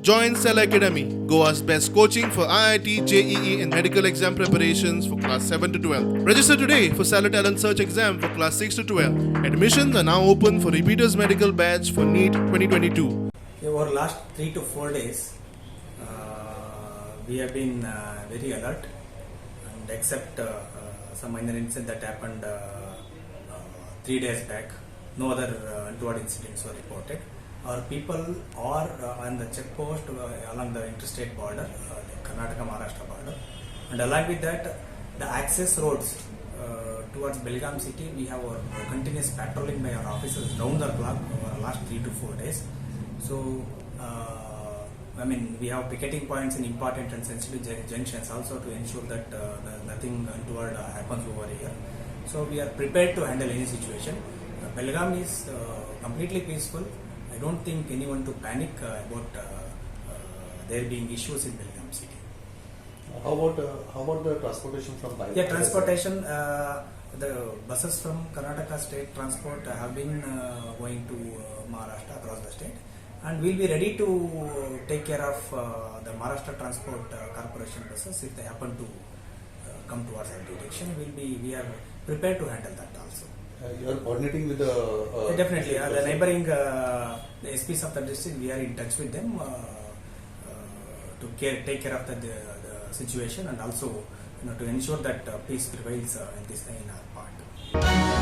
Join Cell Academy, Goa's best coaching for IIT, JEE and medical exam preparations for class 7 to 12. Register today for Cell Talent Search exam for class 6 to 12. Admissions are now open for repeaters medical batch for NEET 2022. Over last 3 to 4 days, we have been very alert, and except some minor incident that happened 3 days back, no other untoward incidents were reported. Our people are on the check post along the interstate border, the Karnataka-Maharashtra border, and along with that, the access roads towards Belagavi city, we have our continuous patrolling by our officers round the clock over the last 3 to 4 days. So, we have picketing points in important and sensitive junctions also to ensure that nothing untoward happens over here. So, we are prepared to handle any situation. Belagavi is completely peaceful. I don't think anyone to panic about there being issues in Belagavi city. How about the transportation from bike? Yeah, transportation. The buses from Karnataka state transport have been going to Maharashtra across the state, and we'll be ready to take care of the Maharashtra Transport Corporation buses if they happen to come towards our direction. We are prepared to handle that also. You are coordinating with the definitely the neighboring the SPs of the district. We are in touch with them to take care of the situation, and also to ensure that peace prevails in our part.